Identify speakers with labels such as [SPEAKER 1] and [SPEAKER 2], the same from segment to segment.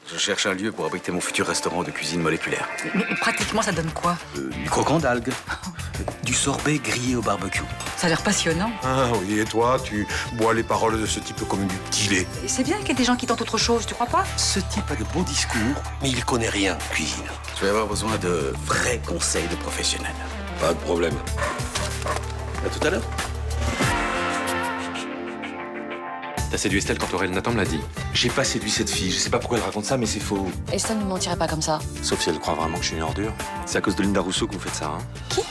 [SPEAKER 1] Je cherche un lieu pour abriter mon futur restaurant de cuisine moléculaire.
[SPEAKER 2] Mais pratiquement, ça donne quoi?
[SPEAKER 1] Du croquant d'algues. Du sorbet grillé au barbecue.
[SPEAKER 2] Ça a l'air passionnant.
[SPEAKER 3] Ah oui, et toi, tu bois les paroles de ce type comme du petit lait.
[SPEAKER 2] Et c'est bien qu'il y ait des gens qui tentent autre chose, tu crois pas?
[SPEAKER 1] Ce type a de beaux discours, mais il connaît rien en cuisine. Je vais avoir besoin de vrais conseils de professionnels.
[SPEAKER 3] Pas de problème.
[SPEAKER 1] À tout à l'heure.
[SPEAKER 4] T'as séduit Estelle quand Aurel Nathan me l'a dit.
[SPEAKER 5] J'ai pas séduit cette fille, je sais pas pourquoi elle raconte ça, mais c'est faux.
[SPEAKER 6] Estelle ne mentirait pas comme ça.
[SPEAKER 5] Sauf si elle croit vraiment que je suis une ordure. C'est à cause de Linda Rousseau que vous faites ça, hein?
[SPEAKER 6] Qui?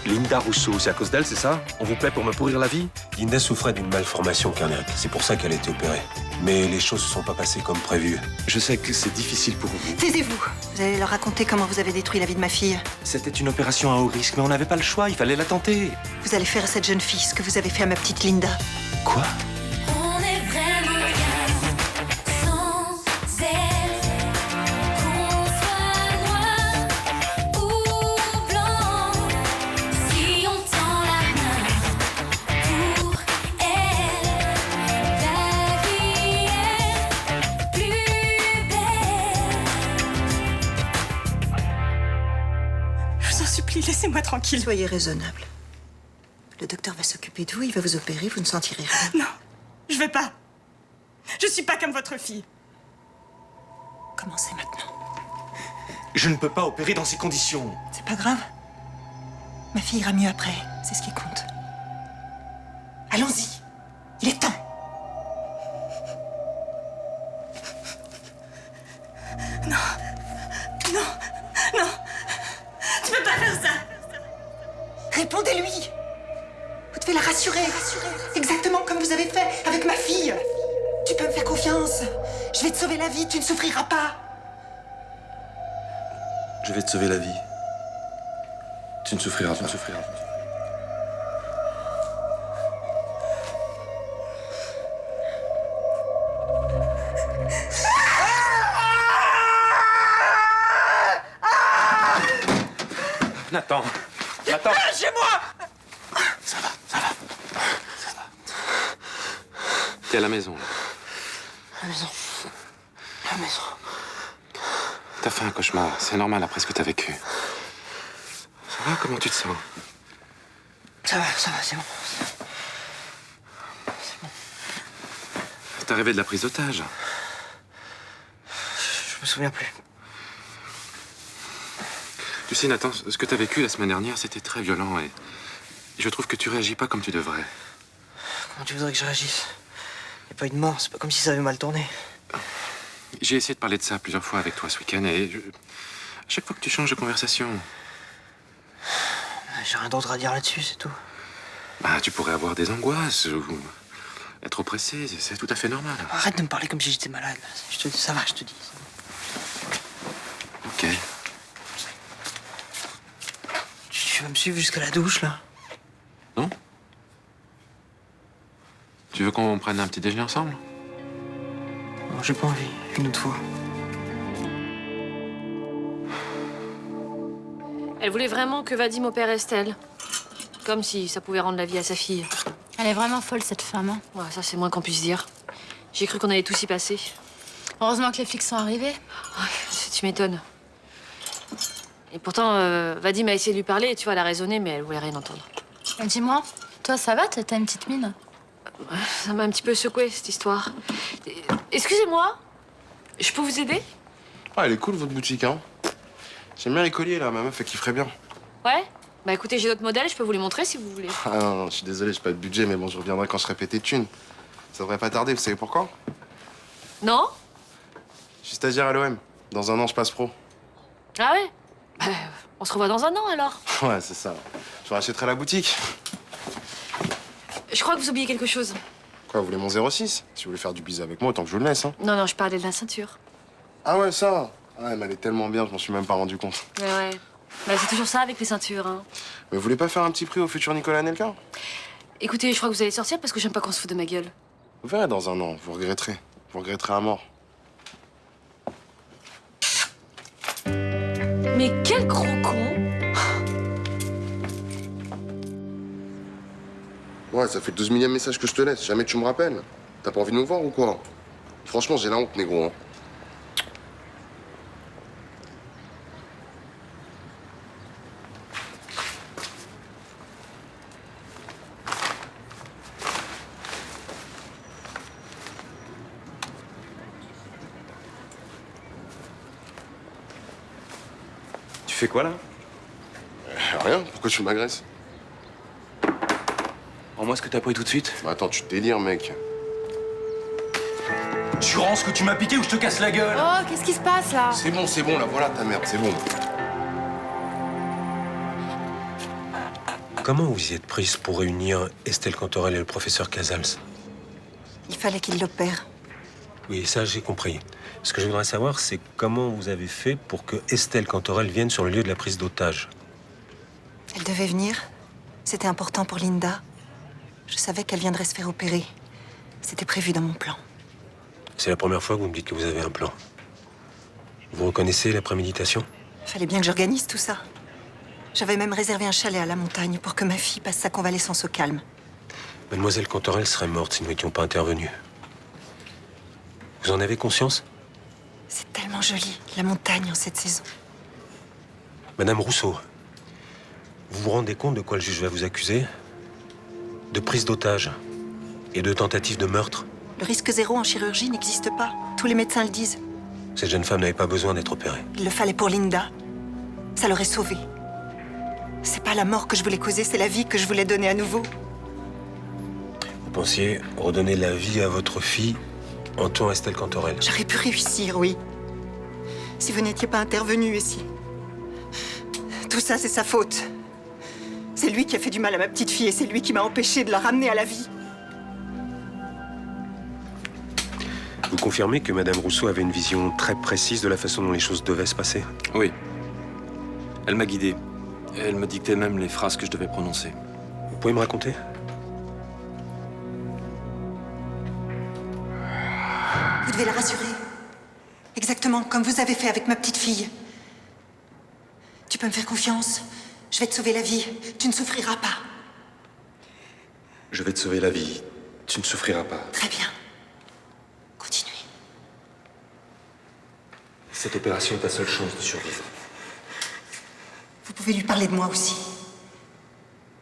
[SPEAKER 5] Linda Rousseau, c'est à cause d'elle, c'est ça? On vous plaît pour me pourrir la vie?
[SPEAKER 7] Linda souffrait d'une malformation cardiaque, c'est pour ça qu'elle a été opérée. Mais les choses se sont pas passées comme prévu.
[SPEAKER 5] Je sais que c'est difficile pour vous.
[SPEAKER 8] Taisez-vous. Vous allez leur raconter comment vous avez détruit la vie de ma fille.
[SPEAKER 5] C'était une opération à haut risque, mais on n'avait pas le choix, il fallait la tenter.
[SPEAKER 8] Vous allez faire à cette jeune fille ce que vous avez fait à ma petite Linda.
[SPEAKER 5] Quoi?
[SPEAKER 9] On est vraiment rien sans elle. Qu'on soit noir ou blanc, si on tend la main pour elle, la vie est plus belle.
[SPEAKER 8] Je vous en supplie, laissez-moi tranquille. Soyez raisonnable. Le docteur va s'occuper de vous, il va vous opérer, vous ne sentirez rien.
[SPEAKER 10] Non, je vais pas. Je suis pas comme votre fille.
[SPEAKER 8] Commencez maintenant.
[SPEAKER 5] Je ne peux pas opérer dans ces conditions.
[SPEAKER 8] C'est pas grave. Ma fille ira mieux après, c'est ce qui compte. Allons-y, il est temps.
[SPEAKER 10] Non, non. Tu peux pas faire ça.
[SPEAKER 8] Répondez-lui. Vous devez la rassurer. Exactement comme vous avez fait avec ma fille. Tu peux me faire confiance. Je vais te sauver la vie, tu ne souffriras pas.
[SPEAKER 5] Je vais te sauver la vie. Tu ne souffriras pas.
[SPEAKER 4] Nathan! Nathan!
[SPEAKER 10] Chez moi.
[SPEAKER 4] T'es à la maison.
[SPEAKER 6] La maison. La maison.
[SPEAKER 4] T'as fait un cauchemar. C'est normal après ce que t'as vécu. Ça va? Comment tu te sens?
[SPEAKER 6] Ça va, c'est bon.
[SPEAKER 4] T'as rêvé de la prise d'otage.
[SPEAKER 6] Je me souviens plus.
[SPEAKER 4] Tu sais, Nathan, ce que t'as vécu la semaine dernière, c'était très violent et je trouve que tu réagis pas comme tu devrais.
[SPEAKER 6] Comment tu voudrais que je réagisse? Il n'y a pas eu de mort, c'est pas comme si ça avait mal tourné.
[SPEAKER 4] J'ai essayé de parler de ça plusieurs fois avec toi ce week-end et à chaque fois que tu changes de conversation,
[SPEAKER 6] J'ai rien d'autre à dire là-dessus, c'est tout.
[SPEAKER 4] bah, tu pourrais avoir des angoisses ou être oppressé, c'est tout à fait normal.
[SPEAKER 6] Arrête de me parler comme si j'étais malade. Ça va, je te dis.
[SPEAKER 4] Ok.
[SPEAKER 6] Tu vas me suivre jusqu'à la douche, là?
[SPEAKER 4] Non? Tu veux qu'on prenne un petit déjeuner ensemble?
[SPEAKER 6] Non, j'ai pas envie. Une autre fois.
[SPEAKER 11] Elle voulait vraiment que Vadim opère Estelle. Comme si ça pouvait rendre la vie à sa fille.
[SPEAKER 9] Elle est vraiment folle, cette femme. Hein.
[SPEAKER 11] Ouais, ça, c'est moins qu'on puisse dire. J'ai cru qu'on allait tous y passer.
[SPEAKER 9] Heureusement que les flics sont arrivés.
[SPEAKER 11] Ouais, tu m'étonnes. Et pourtant, Vadim a essayé de lui parler, tu vois, elle a raisonné, mais elle voulait rien entendre.
[SPEAKER 9] Dis-moi, toi, ça va? T'as une petite mine?
[SPEAKER 11] Ouais, ça m'a un petit peu secouée, cette histoire. Excusez-moi, je peux vous aider?
[SPEAKER 12] Ah, elle est cool, votre boutique, hein. J'aime bien les colliers, là. Ma meuf, elle kifferait bien.
[SPEAKER 11] Ouais? Bah écoutez, j'ai d'autres modèles, je peux vous les montrer si vous voulez.
[SPEAKER 12] Ah non, je suis désolé, j'ai pas de budget, mais bon, je reviendrai quand je serai pété de thunes. Ça devrait pas tarder, vous savez pourquoi?
[SPEAKER 11] Non?
[SPEAKER 12] Je suis stagiaire à l'OM. Dans un an, je passe pro.
[SPEAKER 11] Ah ouais? Bah, on se revoit dans un an, alors.
[SPEAKER 12] Ouais, c'est ça. Je rachèterai la boutique.
[SPEAKER 11] Je crois que vous oubliez quelque chose.
[SPEAKER 12] Quoi, vous voulez mon 06? Si vous voulez faire du bise avec moi, autant que je vous le laisse, hein.
[SPEAKER 11] Non, je parlais de la ceinture.
[SPEAKER 12] Ah ouais, ça? Ah, elle m'allait tellement bien, je m'en suis même pas rendu compte.
[SPEAKER 11] Ouais. Bah, c'est toujours ça avec les ceintures, hein.
[SPEAKER 12] Mais vous voulez pas faire un petit prix au futur Nicolas Anelka?
[SPEAKER 11] Écoutez, je crois que vous allez sortir parce que j'aime pas qu'on se fout de ma gueule.
[SPEAKER 12] Vous verrez dans un an, vous regretterez. Vous regretterez à mort.
[SPEAKER 11] Mais quel gros con!
[SPEAKER 12] Ouais, ça fait le 12 millième message que je te laisse. Jamais tu me rappelles. T'as pas envie de me voir ou quoi? Franchement, j'ai la honte, négro, hein.
[SPEAKER 4] fais quoi, là?
[SPEAKER 12] Rien, pourquoi tu m'agresses?
[SPEAKER 4] Rends-moi ce que t'as pris tout de suite.
[SPEAKER 12] Bah attends, tu délires, mec.
[SPEAKER 5] Tu rends ce que tu m'as piqué ou je te casse la gueule.
[SPEAKER 9] Oh, qu'est-ce qui se passe là?
[SPEAKER 12] C'est bon, là, voilà ta merde, c'est bon.
[SPEAKER 7] Comment vous y êtes prise pour réunir Estelle Cantorel et le professeur Casals?
[SPEAKER 8] Il fallait qu'il l'opère.
[SPEAKER 7] Oui, ça j'ai compris. Ce que je voudrais savoir, c'est comment vous avez fait pour que Estelle Cantorel vienne sur le lieu de la prise d'otage.
[SPEAKER 8] Elle devait venir. C'était important pour Linda. Je savais qu'elle viendrait se faire opérer. C'était prévu dans mon plan.
[SPEAKER 7] C'est la première fois que vous me dites que vous avez un plan. Vous reconnaissez la préméditation?
[SPEAKER 8] Fallait bien que j'organise tout ça. J'avais même réservé un chalet à la montagne pour que ma fille passe sa convalescence au calme.
[SPEAKER 7] Mademoiselle Cantorel serait morte si nous n'étions pas intervenus. Vous en avez conscience?
[SPEAKER 8] C'est tellement joli, la montagne en cette saison.
[SPEAKER 7] Madame Rousseau, vous vous rendez compte de quoi le juge va vous accuser? De prise d'otage et de tentative de meurtre.
[SPEAKER 8] Le risque zéro en chirurgie n'existe pas. Tous les médecins le disent.
[SPEAKER 7] Cette jeune femme n'avait pas besoin d'être opérée.
[SPEAKER 8] Il le fallait pour Linda. Ça l'aurait sauvée. C'est pas la mort que je voulais causer, c'est la vie que je voulais donner à nouveau.
[SPEAKER 7] Vous pensiez redonner la vie à votre fille en tuant Estelle Cantorel?
[SPEAKER 8] J'aurais pu réussir, oui. Si vous n'étiez pas intervenu ici. Tout ça, c'est sa faute. C'est lui qui a fait du mal à ma petite fille et c'est lui qui m'a empêché de la ramener à la vie.
[SPEAKER 7] Vous confirmez que Madame Rousseau avait une vision très précise de la façon dont les choses devaient se passer?
[SPEAKER 4] Oui. Elle m'a guidé. Et elle me dictait même les phrases que je devais prononcer.
[SPEAKER 7] Vous pouvez me raconter?
[SPEAKER 8] Vous devez la rassurer. Exactement comme vous avez fait avec ma petite fille. Tu peux me faire confiance. Je vais te sauver la vie. Tu ne souffriras pas.
[SPEAKER 5] Je vais te sauver la vie. Tu ne souffriras pas.
[SPEAKER 8] Très bien. Continuez.
[SPEAKER 5] Cette opération est ta seule chance de survivre.
[SPEAKER 8] Vous pouvez lui parler de moi aussi.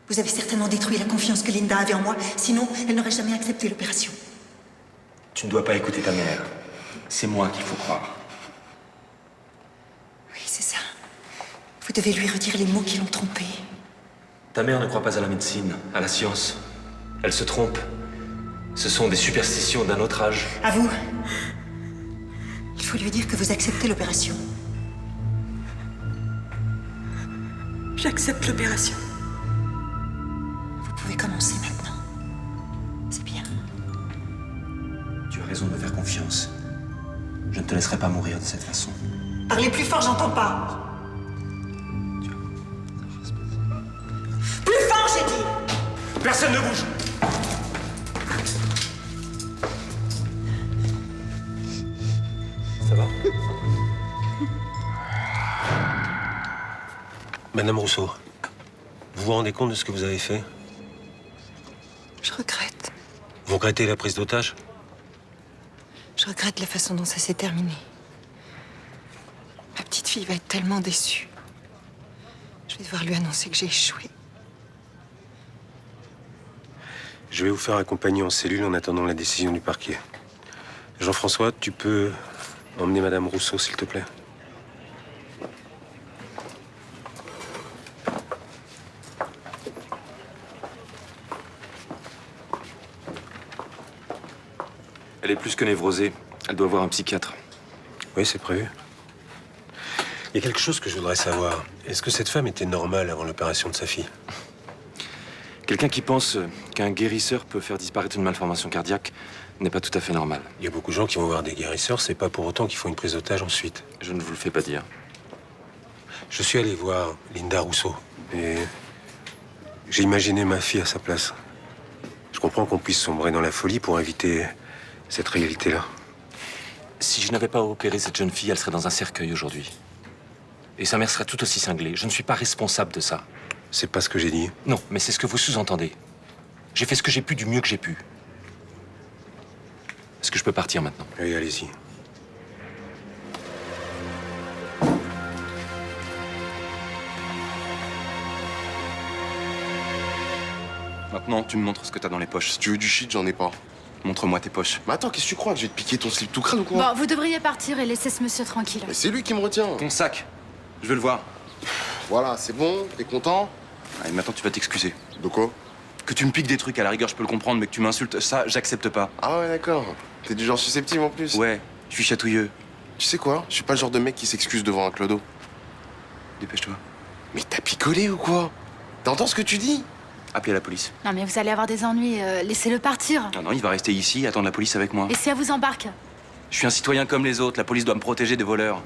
[SPEAKER 8] Vous avez certainement détruit la confiance que Linda avait en moi. Sinon, elle n'aurait jamais accepté l'opération.
[SPEAKER 5] Tu ne dois pas écouter ta mère. C'est moi qu'il faut croire.
[SPEAKER 8] Oui, c'est ça. Vous devez lui redire les mots qui l'ont trompée.
[SPEAKER 5] Ta mère ne croit pas à la médecine, à la science. Elle se trompe. Ce sont des superstitions d'un autre âge.
[SPEAKER 8] À vous. Il faut lui dire que vous acceptez l'opération.
[SPEAKER 10] J'accepte l'opération.
[SPEAKER 8] Vous pouvez commencer maintenant. C'est bien.
[SPEAKER 5] Tu as raison de me faire confiance. Je ne te laisserai pas mourir de cette façon.
[SPEAKER 8] Parlez plus fort, j'entends pas. Plus fort, j'ai dit.
[SPEAKER 5] Personne ne bouge! Ça va?
[SPEAKER 7] Madame Rousseau, vous vous rendez compte de ce que vous avez fait?
[SPEAKER 8] Je regrette.
[SPEAKER 7] Vous regrettez la prise d'otage?
[SPEAKER 8] Je regrette la façon dont ça s'est terminé. Ma petite fille va être tellement déçue. Je vais devoir lui annoncer que j'ai échoué.
[SPEAKER 7] Je vais vous faire accompagner en cellule en attendant la décision du parquet. Jean-François, tu peux emmener Madame Rousseau, s'il te plaît?
[SPEAKER 4] Elle est plus que névrosée. Elle doit voir un psychiatre.
[SPEAKER 7] Oui, c'est prévu. Il y a quelque chose que je voudrais savoir. Est-ce que cette femme était normale avant l'opération de sa fille?
[SPEAKER 4] Quelqu'un qui pense qu'un guérisseur peut faire disparaître une malformation cardiaque n'est pas tout à fait normal.
[SPEAKER 7] Il y a beaucoup de gens qui vont voir des guérisseurs, c'est pas pour autant qu'ils font une prise d'otage ensuite.
[SPEAKER 4] Je ne vous le fais pas dire.
[SPEAKER 7] Je suis allé voir Linda Rousseau et j'ai imaginé ma fille à sa place. Je comprends qu'on puisse sombrer dans la folie pour éviter cette réalité-là.
[SPEAKER 4] Si je n'avais pas opéré cette jeune fille, elle serait dans un cercueil aujourd'hui. Et sa mère serait tout aussi cinglée. Je ne suis pas responsable de ça.
[SPEAKER 7] C'est pas ce que j'ai dit.
[SPEAKER 4] Non, mais c'est ce que vous sous-entendez. J'ai fait ce que j'ai pu du mieux que j'ai pu. Est-ce que je peux partir maintenant?
[SPEAKER 7] Oui, allez-y.
[SPEAKER 4] Maintenant, tu me montres ce que t'as dans les poches.
[SPEAKER 12] Si tu veux du shit, j'en ai pas.
[SPEAKER 4] Montre-moi tes poches.
[SPEAKER 12] Mais attends, qu'est-ce que tu crois? Que je vais te piquer ton slip tout crâne ou quoi?
[SPEAKER 9] Bon, vous devriez partir et laisser ce monsieur tranquille.
[SPEAKER 12] Mais c'est lui qui me retient.
[SPEAKER 4] Ton sac. Je veux le voir.
[SPEAKER 12] Voilà, c'est bon, t'es content?
[SPEAKER 13] Allez, maintenant tu vas t'excuser.
[SPEAKER 12] De quoi?
[SPEAKER 13] Que tu me piques des trucs, à la rigueur, je peux le comprendre, mais que tu m'insultes, ça, j'accepte pas.
[SPEAKER 12] Ah ouais, d'accord. T'es du genre susceptible en plus.
[SPEAKER 13] Ouais, je suis chatouilleux.
[SPEAKER 12] Tu sais quoi? Je suis pas le genre de mec qui s'excuse devant un clodo.
[SPEAKER 13] Dépêche-toi.
[SPEAKER 12] Mais t'as picolé ou quoi? T'entends ce que tu dis?
[SPEAKER 13] Appelez la police.
[SPEAKER 9] Non mais vous allez avoir des ennuis, laissez-le partir.
[SPEAKER 13] Non, non, il va rester ici, attendre la police avec moi.
[SPEAKER 9] Et si elle vous embarque?
[SPEAKER 13] Je suis un citoyen comme les autres, la police doit me protéger des voleurs.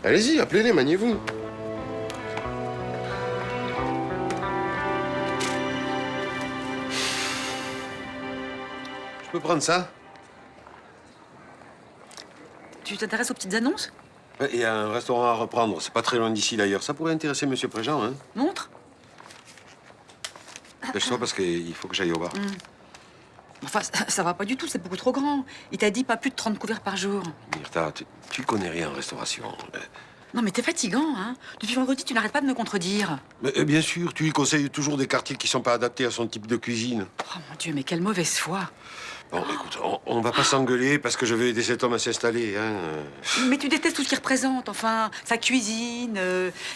[SPEAKER 12] Allez-y, appelez-les, maniez-vous.
[SPEAKER 7] Je peux prendre ça?
[SPEAKER 2] Tu t'intéresses aux petites annonces?
[SPEAKER 7] Il y a un restaurant à reprendre. C'est pas très loin d'ici, d'ailleurs. Ça pourrait intéresser Monsieur Préjean, hein?
[SPEAKER 2] Montre.
[SPEAKER 7] Dépêche-toi parce qu'il faut que j'aille au bar.
[SPEAKER 2] Enfin, ça va pas du tout, c'est beaucoup trop grand. Il t'a dit pas plus de 30 couverts par jour.
[SPEAKER 7] Myrtha, tu connais rien en restauration.
[SPEAKER 2] Non mais t'es fatigant, hein. Depuis vendredi, tu n'arrêtes pas de me contredire.
[SPEAKER 7] Mais, bien sûr, tu lui conseilles toujours des quartiers qui sont pas adaptés à son type de cuisine.
[SPEAKER 2] Oh mon Dieu, mais quelle mauvaise foi.
[SPEAKER 7] Bon, écoute, on va pas s'engueuler parce que je vais aider cet homme à s'installer, hein.
[SPEAKER 2] Mais tu détestes tout ce qu'il représente, enfin, sa cuisine,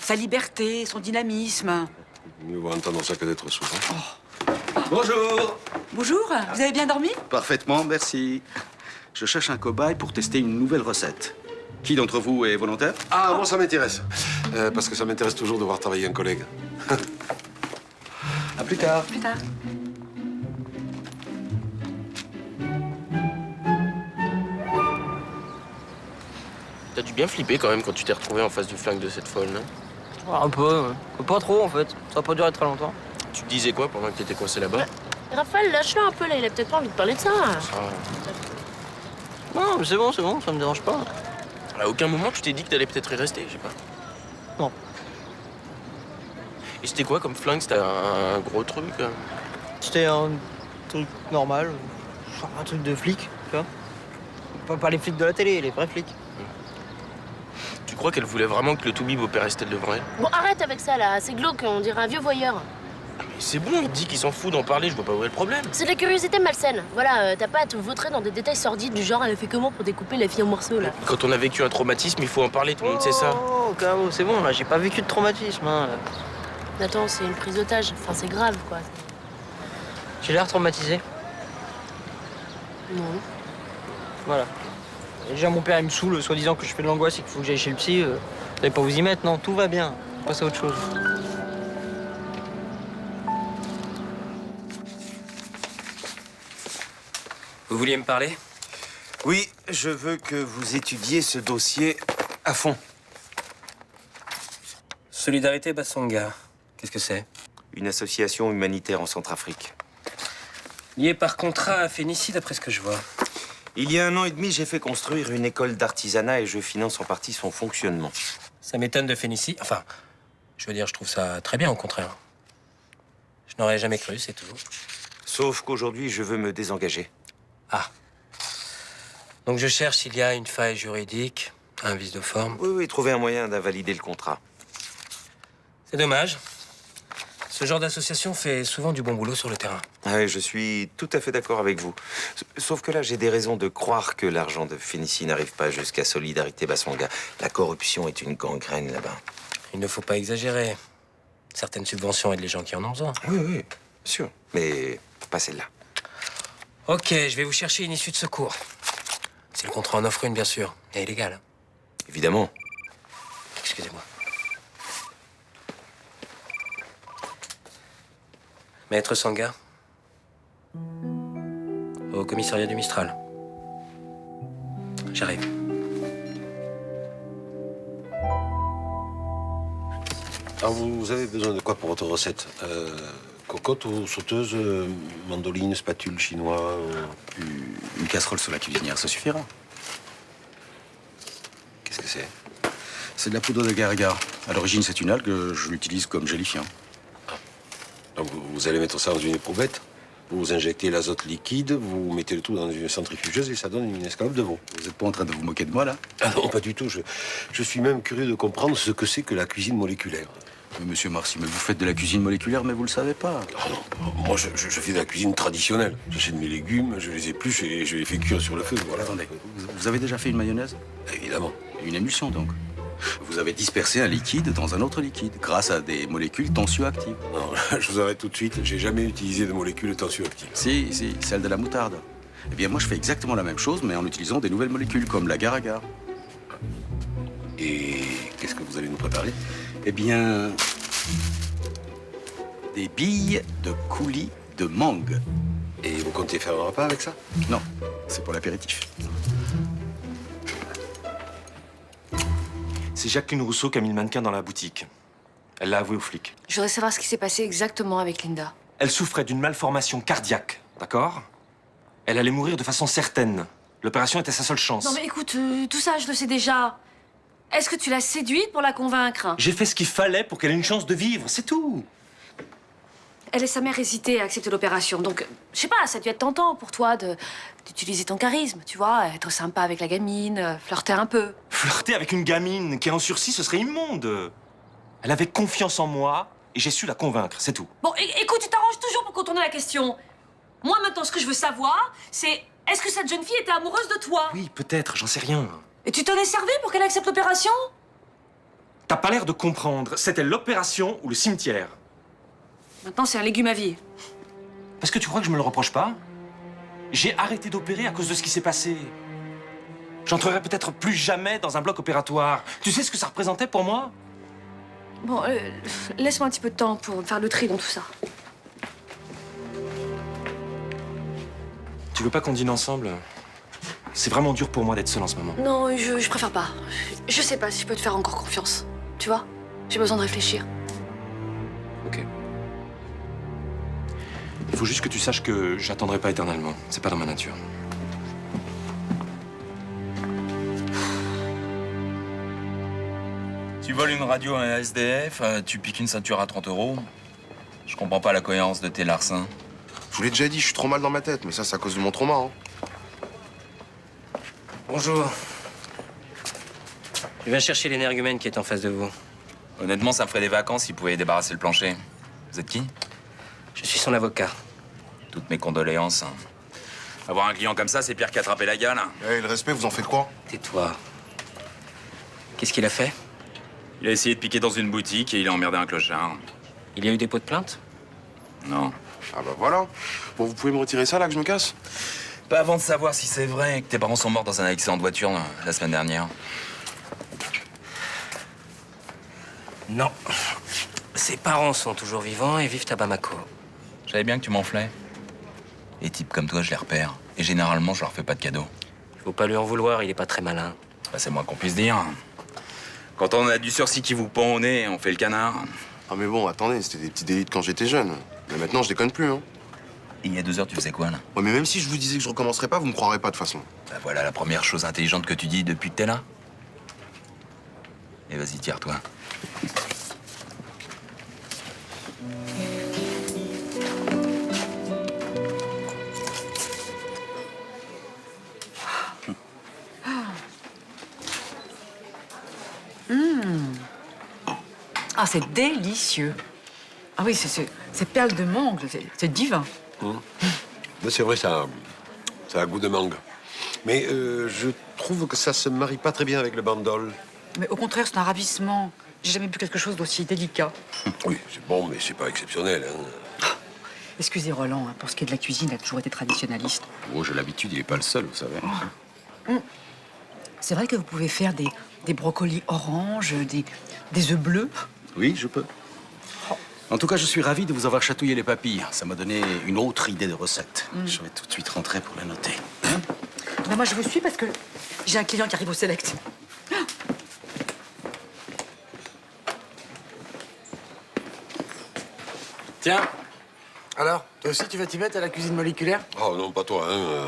[SPEAKER 2] sa liberté, son dynamisme.
[SPEAKER 7] Mieux vaut entendre ça que d'être sourd.
[SPEAKER 14] Bonjour.
[SPEAKER 2] Bonjour, vous avez bien dormi?
[SPEAKER 14] Parfaitement, merci. Je cherche un cobaye pour tester une nouvelle recette. Qui d'entre vous est volontaire?
[SPEAKER 7] Ah, moi, ça m'intéresse. Parce que ça m'intéresse toujours de voir travailler un collègue.
[SPEAKER 14] À plus tard.
[SPEAKER 2] Plus tard.
[SPEAKER 15] T'as dû bien flipper quand même quand tu t'es retrouvé en face du flingue de cette folle, non?
[SPEAKER 6] Un peu, pas trop en fait. Ça va pas durer très longtemps.
[SPEAKER 15] Tu te disais quoi pendant que t'étais coincé là-bas?
[SPEAKER 11] Raphaël, lâche-le un peu là, il a peut-être pas envie de parler de ça.
[SPEAKER 6] Non, mais c'est bon, ça me dérange pas.
[SPEAKER 15] À aucun moment tu t'es dit que t'allais peut-être y rester, je sais pas.
[SPEAKER 6] Non.
[SPEAKER 15] Et c'était quoi comme flingue? C'était un gros truc?
[SPEAKER 6] C'était un truc normal, genre un truc de flic, tu vois. Pas les flics de la télé, les vrais flics.
[SPEAKER 15] Tu crois qu'elle voulait vraiment que le toubib opère Estelle devant elle?
[SPEAKER 11] Bon, arrête avec ça là, c'est glauque, on dirait un vieux voyeur.
[SPEAKER 15] Mais c'est bon, il dit qu'il s'en fout d'en parler, je vois pas où est le problème.
[SPEAKER 11] C'est de la curiosité malsaine. Voilà, t'as pas à te vautrer dans des détails sordides du genre elle a fait comment pour découper la fille en morceaux là.
[SPEAKER 15] Quand on a vécu un traumatisme, il faut en parler, tout le monde sait ça.
[SPEAKER 6] Oh, Caro, c'est bon, là, j'ai pas vécu de traumatisme. Hein.
[SPEAKER 11] Attends, c'est une prise d'otage, enfin c'est grave quoi.
[SPEAKER 6] J'ai l'air traumatisé.
[SPEAKER 11] Non.
[SPEAKER 6] Voilà. Déjà, mon père, il me saoule, soi-disant que je fais de l'angoisse et qu'il faut que j'aille chez le psy. Vous allez pas vous y mettre, non, tout va bien. Passez à autre chose.
[SPEAKER 16] Vous vouliez me parler?
[SPEAKER 1] Oui, je veux que vous étudiez ce dossier à fond.
[SPEAKER 16] Solidarité Bassonga. Qu'est-ce que c'est?
[SPEAKER 1] Une association humanitaire en Centrafrique.
[SPEAKER 16] Lié par contrat à Phénicie, d'après ce que je vois.
[SPEAKER 1] Il y a 1 an et demi, j'ai fait construire une école d'artisanat et je finance en partie son fonctionnement.
[SPEAKER 16] Ça m'étonne de Phénicie. Enfin, je veux dire, je trouve ça très bien, au contraire. Je n'aurais jamais cru, c'est tout.
[SPEAKER 1] Sauf qu'aujourd'hui, je veux me désengager.
[SPEAKER 16] Ah. Donc je cherche s'il y a une faille juridique, un vice de forme.
[SPEAKER 1] Oui, trouver un moyen d'invalider le contrat.
[SPEAKER 16] C'est dommage. Ce genre d'association fait souvent du bon boulot sur le terrain.
[SPEAKER 1] Ah oui, je suis tout à fait d'accord avec vous. Sauf que là, j'ai des raisons de croire que l'argent de Phénicie n'arrive pas jusqu'à Solidarité Bassonga. La corruption est une gangrène là-bas.
[SPEAKER 16] Il ne faut pas exagérer. Certaines subventions aident les gens qui en ont besoin.
[SPEAKER 1] Oui, bien sûr. Mais pas celle-là.
[SPEAKER 16] Ok, je vais vous chercher une issue de secours. Si le contrat en offre une, bien sûr. Et illégale.
[SPEAKER 1] Évidemment.
[SPEAKER 16] Excusez-moi. Maître Sanga. Au commissariat du Mistral. J'arrive.
[SPEAKER 7] Alors, vous avez besoin de quoi pour votre recette? Cocotte ou sauteuse, mandoline, spatule, chinois
[SPEAKER 14] Une casserole sur la cuisinière, ça suffira.
[SPEAKER 7] Qu'est-ce que c'est?
[SPEAKER 14] C'est de la poudre de agar-agar. À l'origine, c'est une algue, je l'utilise comme gélifiant.
[SPEAKER 7] Donc, vous allez mettre ça dans une éprouvette, vous injectez l'azote liquide, vous mettez le tout dans une centrifugeuse et ça donne une escalope de veau.
[SPEAKER 14] Vous n'êtes pas en train de vous moquer de moi, là?
[SPEAKER 7] Ah non, pas du tout. Je suis même curieux de comprendre ce que c'est que la cuisine moléculaire.
[SPEAKER 14] Mais monsieur Marcy, mais vous faites de la cuisine moléculaire, mais vous le savez pas.
[SPEAKER 7] Ah non, moi je fais de la cuisine traditionnelle. J'achète mes légumes, je les épluche et je les fais cuire sur le feu, voilà.
[SPEAKER 14] Attendez, vous avez déjà fait une mayonnaise?
[SPEAKER 7] Évidemment.
[SPEAKER 14] Une émulsion, donc? Vous avez dispersé un liquide dans un autre liquide grâce à des molécules tensioactives.
[SPEAKER 7] Non, je vous arrête tout de suite. J'ai jamais utilisé de molécules tensioactives.
[SPEAKER 14] Si, celle de la moutarde. Eh bien, moi, je fais exactement la même chose, mais en utilisant des nouvelles molécules, comme l'agar-agar.
[SPEAKER 7] Et qu'est-ce que vous allez nous préparer?
[SPEAKER 14] Eh bien, des billes de coulis de mangue.
[SPEAKER 7] Et vous comptez faire un repas avec ça?
[SPEAKER 14] Non, c'est pour l'apéritif.
[SPEAKER 4] C'est Jacqueline Rousseau qui a mis le mannequin dans la boutique. Elle l'a avoué aux flics.
[SPEAKER 11] Je voudrais savoir ce qui s'est passé exactement avec Linda.
[SPEAKER 4] Elle souffrait d'une malformation cardiaque, d'accord? Elle allait mourir de façon certaine. L'opération était sa seule chance.
[SPEAKER 11] Non mais écoute, tout ça, je le sais déjà. Est-ce que tu l'as séduite pour la convaincre?
[SPEAKER 4] J'ai fait ce qu'il fallait pour qu'elle ait une chance de vivre, c'est tout.
[SPEAKER 11] Elle et sa mère hésitaient à accepter l'opération, donc, je sais pas, ça a dû être tentant pour toi d'utiliser ton charisme, tu vois, être sympa avec la gamine, flirter un peu.
[SPEAKER 4] Flirter avec une gamine qui est en sursis, ce serait immonde. Elle avait confiance en moi et j'ai su la convaincre, c'est tout.
[SPEAKER 11] Bon, écoute, tu t'arranges toujours pour contourner la question. Moi, maintenant, ce que je veux savoir, c'est est-ce que cette jeune fille était amoureuse de toi?
[SPEAKER 4] Oui, peut-être, j'en sais rien.
[SPEAKER 11] Et tu t'en es servi pour qu'elle accepte l'opération?
[SPEAKER 4] T'as pas l'air de comprendre. C'était l'opération ou le cimetière.
[SPEAKER 11] Maintenant, c'est un légume à vie.
[SPEAKER 4] Parce que tu crois que je me le reproche pas? J'ai arrêté d'opérer à cause de ce qui s'est passé. J'entrerai peut-être plus jamais dans un bloc opératoire. Tu sais ce que ça représentait pour moi?
[SPEAKER 11] Bon, laisse-moi un petit peu de temps pour faire le tri dans tout ça.
[SPEAKER 4] Tu veux pas qu'on dîne ensemble? C'est vraiment dur pour moi d'être seul en ce moment.
[SPEAKER 11] Non, je préfère pas. Je sais pas si je peux te faire encore confiance. Tu vois? J'ai besoin de réfléchir.
[SPEAKER 4] Ok. Il faut juste que tu saches que j'attendrai pas éternellement. C'est pas dans ma nature.
[SPEAKER 13] Tu voles une radio à un SDF, tu piques une ceinture à 30 €. Je comprends pas la cohérence de tes larcins.
[SPEAKER 12] Je vous l'ai déjà dit, je suis trop mal dans ma tête, mais ça, c'est à cause de mon trauma. Hein.
[SPEAKER 16] Bonjour. Je viens chercher l'énergumène qui est en face de vous.
[SPEAKER 13] Honnêtement, ça me ferait des vacances s'il pouvait débarrasser le plancher. Vous êtes qui?
[SPEAKER 16] Je suis son avocat.
[SPEAKER 13] Toutes mes condoléances. Avoir un client comme ça, c'est pire qu'attraper la gueule.
[SPEAKER 12] Le respect, vous en faites quoi?
[SPEAKER 16] Tais-toi. Qu'est-ce qu'il a fait?
[SPEAKER 13] Il a essayé de piquer dans une boutique et il a emmerdé un clochard.
[SPEAKER 16] Il y a eu des pots de plainte?
[SPEAKER 13] Non.
[SPEAKER 12] Ah bah voilà. Bon, vous pouvez me retirer ça, là, que je me casse?
[SPEAKER 13] Pas avant de savoir si c'est vrai que tes parents sont morts dans un accident de voiture la semaine dernière.
[SPEAKER 16] Non. Ses parents sont toujours vivants et vivent à Bamako.
[SPEAKER 13] Je savais bien que tu m'enflais. Les types comme toi, je les repère. Et généralement, je leur fais pas de cadeaux.
[SPEAKER 16] Faut pas lui en vouloir, il est pas très malin.
[SPEAKER 13] Bah, c'est moins qu'on puisse dire. Quand on a du sursis qui vous pend au nez, on fait le canard.
[SPEAKER 12] Ah mais bon, attendez, c'était des petits délits de quand j'étais jeune. Mais maintenant, je déconne plus, hein.
[SPEAKER 13] Et il y a 2 heures, tu faisais quoi, là?
[SPEAKER 12] Ouais, mais même si je vous disais que je recommencerais pas, vous me croirez pas, de toute façon.
[SPEAKER 13] Bah voilà la première chose intelligente que tu dis depuis que t'es là. Et vas-y, tire-toi.
[SPEAKER 2] Ah, c'est délicieux. Ah oui, ces perles de mangue, c'est divin.
[SPEAKER 7] Mais c'est vrai, ça a un goût de mangue. Mais je trouve que ça se marie pas très bien avec le bandol.
[SPEAKER 2] Mais au contraire, c'est un ravissement. J'ai jamais vu quelque chose d'aussi délicat.
[SPEAKER 7] Oui, c'est bon, mais c'est pas exceptionnel. Hein.
[SPEAKER 2] Excusez Roland, hein, pour ce qui est de la cuisine, il a toujours été traditionnaliste.
[SPEAKER 14] Oh, j'ai l'habitude, il est pas le seul, vous savez.
[SPEAKER 2] C'est vrai que vous pouvez faire des brocolis oranges, des œufs bleus.
[SPEAKER 14] Oui, je peux. En tout cas, je suis ravi de vous avoir chatouillé les papilles. Ça m'a donné une autre idée de recette. Je vais tout de suite rentrer pour la noter.
[SPEAKER 2] Ben moi, je vous suis parce que j'ai un client qui arrive au Select.
[SPEAKER 17] Tiens, alors, toi aussi tu vas t'y mettre à la cuisine moléculaire?
[SPEAKER 7] Oh non, pas toi, hein.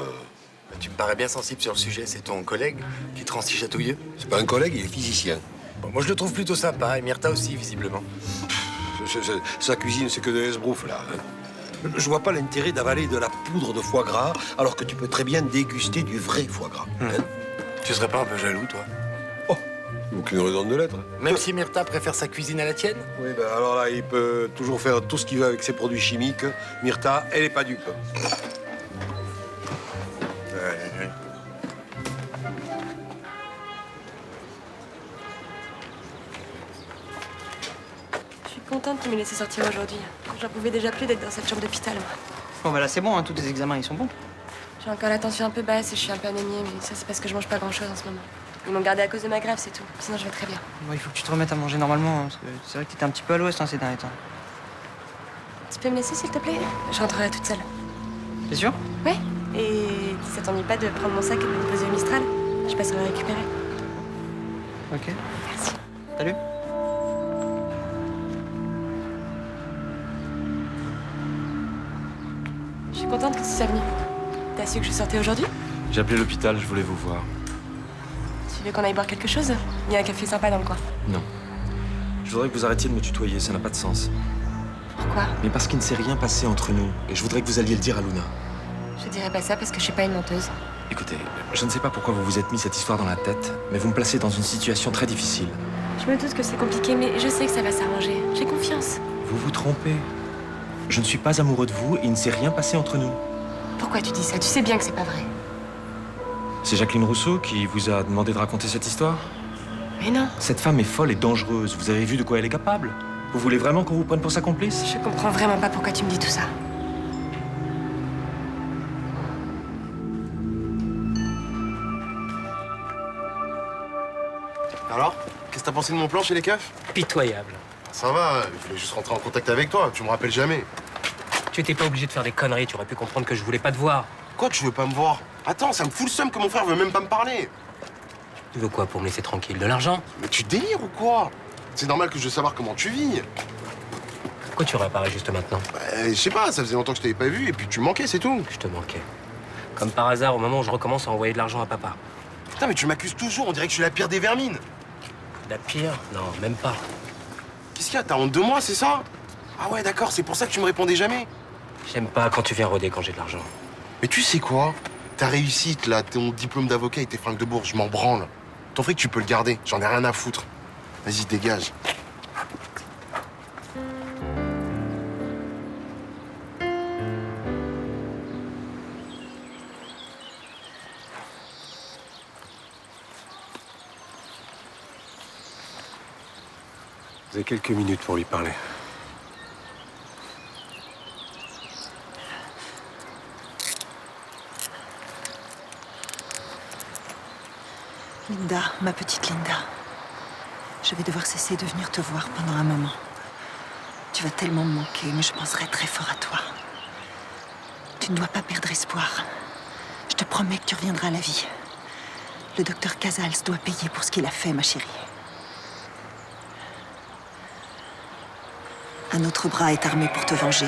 [SPEAKER 17] Tu me parais bien sensible sur le sujet, c'est ton collègue qui te rend si chatouilleux?
[SPEAKER 7] C'est pas un collègue, il est physicien.
[SPEAKER 17] Bon, moi je le trouve plutôt sympa, et Myrtha aussi, visiblement.
[SPEAKER 7] Sa cuisine, c'est que de l'esbrouf, là. Hein. Je vois pas l'intérêt d'avaler de la poudre de foie gras alors que tu peux très bien déguster du vrai foie gras. Hein.
[SPEAKER 17] Tu serais pas un peu jaloux, toi?
[SPEAKER 7] Aucune raison de l'être.
[SPEAKER 17] Même si Myrtha préfère sa cuisine à la tienne?
[SPEAKER 7] Oui, ben alors là, il peut toujours faire tout ce qu'il veut avec ses produits chimiques. Myrtha, elle est pas dupe.
[SPEAKER 18] contente de me laisser sortir aujourd'hui. J'en pouvais déjà plus d'être dans cette chambre d'hôpital, moi.
[SPEAKER 6] Bon, bah là, c'est bon, hein, tous tes examens, ils sont bons.
[SPEAKER 18] J'ai encore la tension un peu basse et je suis un peu anémiée, mais ça, c'est parce que je mange pas grand-chose en ce moment. Ils m'ont gardée à cause de ma grève, c'est tout. Sinon, je vais très bien.
[SPEAKER 6] Bon, il faut que tu te remettes à manger normalement, hein, parce que c'est vrai que t'étais un petit peu à l'ouest ces derniers temps.
[SPEAKER 18] Tu peux me laisser, s'il te plaît? Je rentrerai toute seule.
[SPEAKER 6] T'es sûr?
[SPEAKER 18] Ouais. Et si ça t'ennuie pas de prendre mon sac et de me poser au Mistral, je passerai le récupérer.
[SPEAKER 6] Ok.
[SPEAKER 18] Merci.
[SPEAKER 6] Salut.
[SPEAKER 18] Je suis contente que tu sois venue. T'as su que je sortais aujourd'hui?
[SPEAKER 4] J'ai appelé l'hôpital, je voulais vous voir.
[SPEAKER 18] Tu veux qu'on aille boire quelque chose? Il y a un café sympa dans le coin.
[SPEAKER 4] Non. Je voudrais que vous arrêtiez de me tutoyer, ça n'a pas de sens.
[SPEAKER 18] Pourquoi?
[SPEAKER 4] Mais parce qu'il ne s'est rien passé entre nous. Et je voudrais que vous alliez le dire à Luna.
[SPEAKER 18] Je dirais pas ça parce que je suis pas une menteuse.
[SPEAKER 4] Écoutez, je ne sais pas pourquoi vous vous êtes mis cette histoire dans la tête, mais vous me placez dans une situation très difficile.
[SPEAKER 18] Je me doute que c'est compliqué, mais je sais que ça va s'arranger. J'ai confiance.
[SPEAKER 4] Vous vous trompez. Je ne suis pas amoureux de vous et il ne s'est rien passé entre nous.
[SPEAKER 18] Pourquoi tu dis ça? Tu sais bien que c'est pas vrai.
[SPEAKER 4] C'est Jacqueline Rousseau qui vous a demandé de raconter cette histoire?
[SPEAKER 18] Mais non.
[SPEAKER 4] Cette femme est folle et dangereuse. Vous avez vu de quoi elle est capable? Vous voulez vraiment qu'on vous prenne pour sa complice?
[SPEAKER 18] Je comprends vraiment pas pourquoi tu me dis tout ça.
[SPEAKER 12] Alors, qu'est-ce que t'as pensé de mon plan chez les keufs?
[SPEAKER 16] Pitoyable.
[SPEAKER 12] Ça va, je voulais juste rentrer en contact avec toi, tu me rappelles jamais.
[SPEAKER 16] Tu étais pas obligé de faire des conneries, tu aurais pu comprendre que je voulais pas te voir.
[SPEAKER 12] Quoi, tu veux pas me voir? Attends, ça me fout le seum que mon frère veut même pas me parler.
[SPEAKER 16] Tu veux quoi pour me laisser tranquille? De l'argent?
[SPEAKER 12] Mais tu délires ou quoi? C'est normal que je veux savoir comment tu vis.
[SPEAKER 16] Pourquoi tu réapparais juste maintenant?
[SPEAKER 12] Je sais pas, ça faisait longtemps que je t'avais pas vu et puis tu me manquais, c'est tout.
[SPEAKER 16] Je te manquais. Comme par hasard, au moment où je recommence à envoyer de l'argent à papa.
[SPEAKER 12] Putain, mais tu m'accuses toujours, on dirait que je suis la pire des vermines.
[SPEAKER 16] La pire? Non, même pas.
[SPEAKER 12] Qu'est-ce qu'il y a? T'as honte de moi, c'est ça? Ah ouais, d'accord, c'est pour ça que tu me répondais jamais.
[SPEAKER 16] J'aime pas quand tu viens rôder quand j'ai de l'argent.
[SPEAKER 12] Mais tu sais quoi? Ta réussite, là, ton diplôme d'avocat et tes fringues de bourse, je m'en branle. Ton fric, tu peux le garder, j'en ai rien à foutre. Vas-y, dégage.
[SPEAKER 7] Vous avez quelques minutes pour lui parler.
[SPEAKER 8] Linda, ma petite Linda, je vais devoir cesser de venir te voir pendant un moment. Tu vas tellement me manquer, mais je penserai très fort à toi. Tu ne dois pas perdre espoir. Je te promets que tu reviendras à la vie. Le docteur Casals doit payer pour ce qu'il a fait, ma chérie. Un autre bras est armé pour te venger.